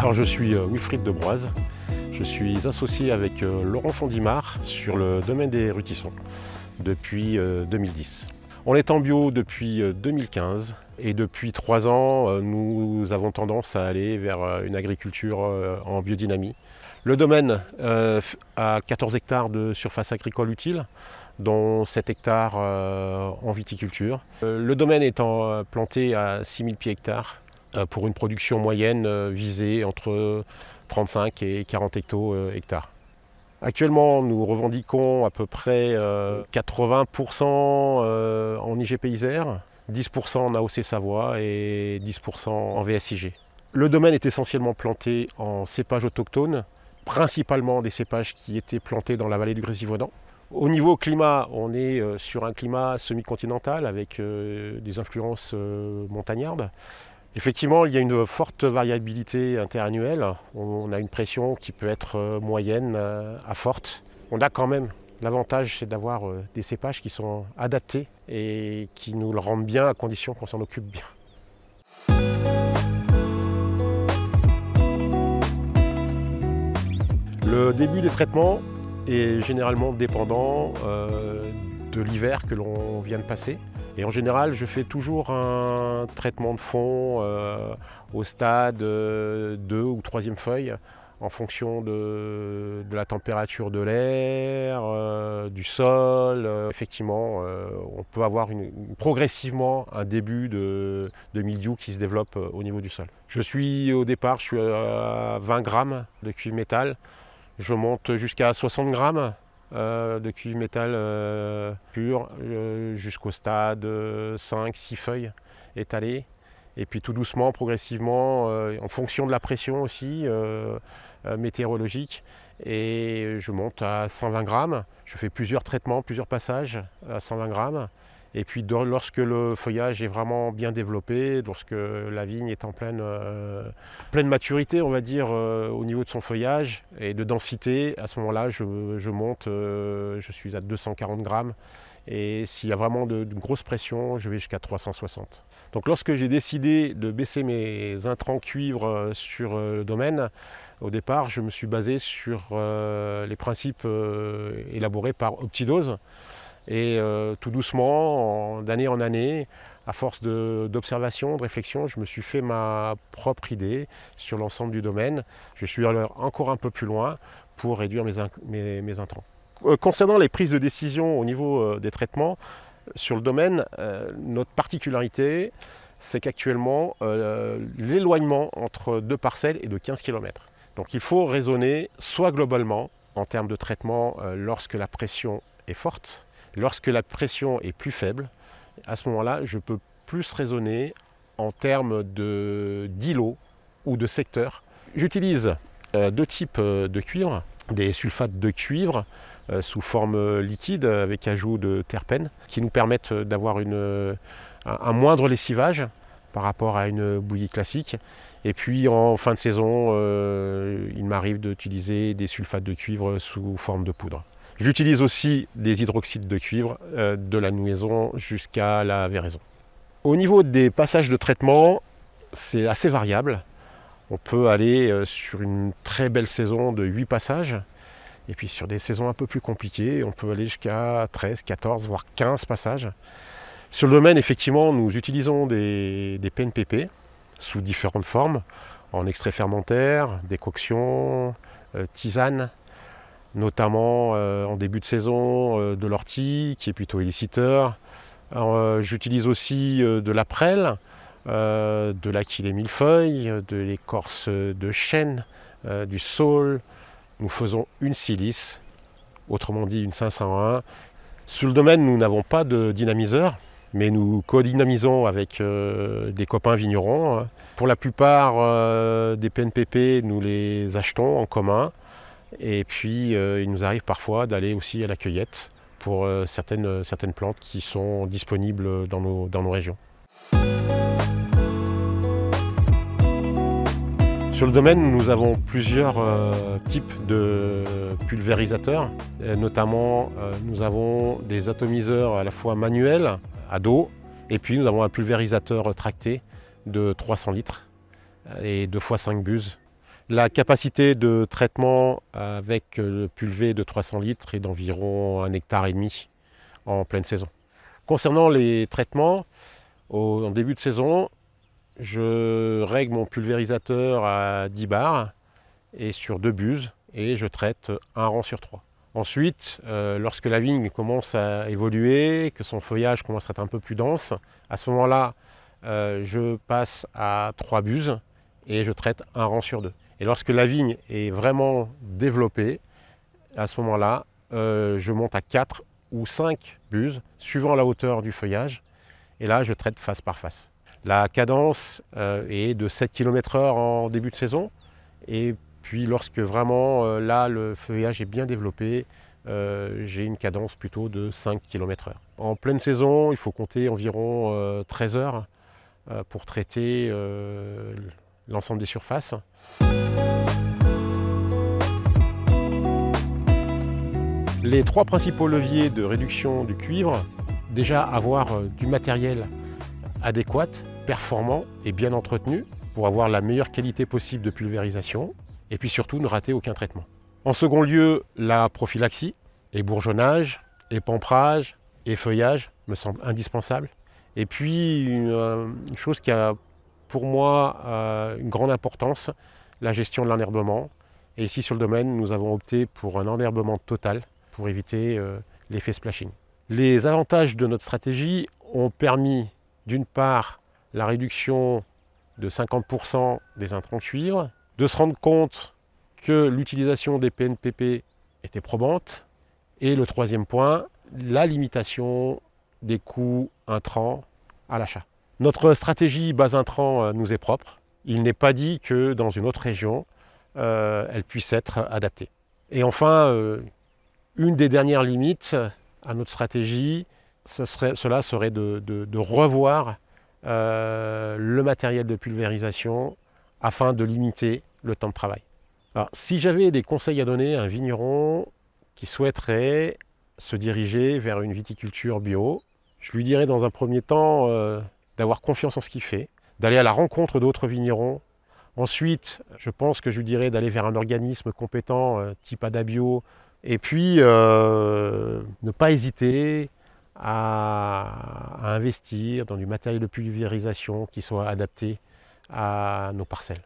Alors je suis Wilfried Debroise, je suis associé avec Laurent Fondimard sur le domaine des rutissons depuis 2010. On est en bio depuis 2015 et depuis 3 ans, nous avons tendance à aller vers une agriculture en biodynamie. Le domaine a 14 hectares de surface agricole utile, dont 7 hectares en viticulture. Le domaine étant planté à 6000 pieds hectares pour une production moyenne visée entre 35 et 40 hectares. Actuellement, nous revendiquons à peu près 80% en IGP Isère, 10% en AOC Savoie et 10% en VSIG. Le domaine est essentiellement planté en cépages autochtones, principalement des cépages qui étaient plantés dans la vallée du Grésivaudan. Au niveau climat, on est sur un climat semi-continental avec des influences montagnardes. Effectivement, il y a une forte variabilité interannuelle. On a une pression qui peut être moyenne à forte. On a quand même l'avantage, c'est d'avoir des cépages qui sont adaptés et qui nous le rendent bien à condition qu'on s'en occupe bien. Le début des traitements est généralement dépendant de l'hiver que l'on vient de passer. Et en général, je fais toujours un traitement de fond au stade 2 ou 3e feuille en fonction de la température de l'air, du sol. Effectivement, on peut avoir progressivement un début de mildiou qui se développe au niveau du sol. Au départ, je suis à 20 grammes de cuivre métal. Je monte jusqu'à 60 grammes de cuivre métal pur jusqu'au stade 5-6 feuilles étalées. Et puis tout doucement, progressivement, en fonction de la pression aussi météorologique. Et je monte à 120 grammes. Je fais plusieurs traitements, plusieurs passages à 120 grammes. Et puis lorsque le feuillage est vraiment bien développé, lorsque la vigne est en pleine maturité, on va dire, au niveau de son feuillage et de densité, à ce moment-là, je monte, je suis à 240 grammes. Et s'il y a vraiment de grosse pression, je vais jusqu'à 360. Donc lorsque j'ai décidé de baisser mes intrants cuivre sur le domaine, au départ, je me suis basé sur les principes élaborés par Optidose. Et tout doucement, d'année en année, à force d'observation, de réflexion, je me suis fait ma propre idée sur l'ensemble du domaine. Je suis allé encore un peu plus loin pour réduire mes intrants. Concernant les prises de décision au niveau des traitements, sur le domaine, notre particularité, c'est qu'actuellement, l'éloignement entre 2 parcelles est de 15 km. Donc il faut raisonner soit globalement en termes de traitement lorsque la pression est forte. Lorsque la pression est plus faible, à ce moment-là, je peux plus raisonner en termes d'îlots ou de secteurs. J'utilise 2 types de cuivre, des sulfates de cuivre sous forme liquide avec ajout de terpènes qui nous permettent d'avoir un moindre lessivage par rapport à une bouillie classique. Et puis en fin de saison, il m'arrive d'utiliser des sulfates de cuivre sous forme de poudre. J'utilise aussi des hydroxydes de cuivre de la nouaison jusqu'à la véraison. Au niveau des passages de traitement, c'est assez variable. On peut aller sur une très belle saison de 8 passages. Et puis sur des saisons un peu plus compliquées, on peut aller jusqu'à 13, 14, voire 15 passages. Sur le domaine, effectivement, nous utilisons des PNPP sous différentes formes, en extrait fermentaire, décoction, tisane, notamment en début de saison de l'ortie qui est plutôt éliciteur. J'utilise aussi de la prêle, de l'aquilée millefeuille, de l'écorce de chêne, du saule. Nous faisons une silice, autrement dit une 501. Sur le domaine, nous n'avons pas de dynamiseur, mais nous co-dynamisons avec des copains vignerons. Pour la plupart des PNPP, nous les achetons en commun. Et puis, il nous arrive parfois d'aller aussi à la cueillette pour certaines plantes qui sont disponibles dans nos régions. Sur le domaine, nous avons plusieurs types de pulvérisateurs. Notamment, nous avons des atomiseurs à la fois manuels, à dos, et puis nous avons un pulvérisateur tracté de 300 litres et 2 x 5 buses. La capacité de traitement avec le pulvé de 300 litres est d'environ 1,5 hectare en pleine saison. Concernant les traitements, en début de saison, je règle mon pulvérisateur à 10 bars et sur 2 buses et je traite un rang sur 3. Ensuite, lorsque la vigne commence à évoluer, que son feuillage commence à être un peu plus dense, à ce moment-là, je passe à 3 buses et je traite un rang sur 2. Et lorsque la vigne est vraiment développée, à ce moment-là, je monte à 4 ou 5 buses, suivant la hauteur du feuillage. Et là, je traite face par face. La cadence est de 7 km/h en début de saison. Et puis lorsque vraiment, là, le feuillage est bien développé, j'ai une cadence plutôt de 5 km/h. En pleine saison, il faut compter environ 13 heures pour traiter l'ensemble des surfaces. Les 3 principaux leviers de réduction du cuivre, déjà avoir du matériel adéquat, performant et bien entretenu pour avoir la meilleure qualité possible de pulvérisation et puis surtout ne rater aucun traitement. En second lieu, la prophylaxie, ébourgeonnage, épamprage et feuillage me semble indispensable. Et puis une chose qui a pour moi une grande importance, la gestion de l'enherbement. Et ici sur le domaine, nous avons opté pour un enherbement total pour éviter l'effet splashing. Les avantages de notre stratégie ont permis d'une part la réduction de 50% des intrants cuivre, de se rendre compte que l'utilisation des PNPP était probante, et le troisième point, la limitation des coûts intrants à l'achat. Notre stratégie base intrant nous est propre. Il n'est pas dit que dans une autre région, elle puisse être adaptée. Et enfin, une des dernières limites à notre stratégie, cela serait de revoir le matériel de pulvérisation afin de limiter le temps de travail. Alors, si j'avais des conseils à donner à un vigneron qui souhaiterait se diriger vers une viticulture bio, je lui dirais dans un premier temps d'avoir confiance en ce qu'il fait, d'aller à la rencontre d'autres vignerons. Ensuite, je pense que je lui dirais d'aller vers un organisme compétent type Adabio, et puis ne pas hésiter à investir dans du matériel de pulvérisation qui soit adapté à nos parcelles.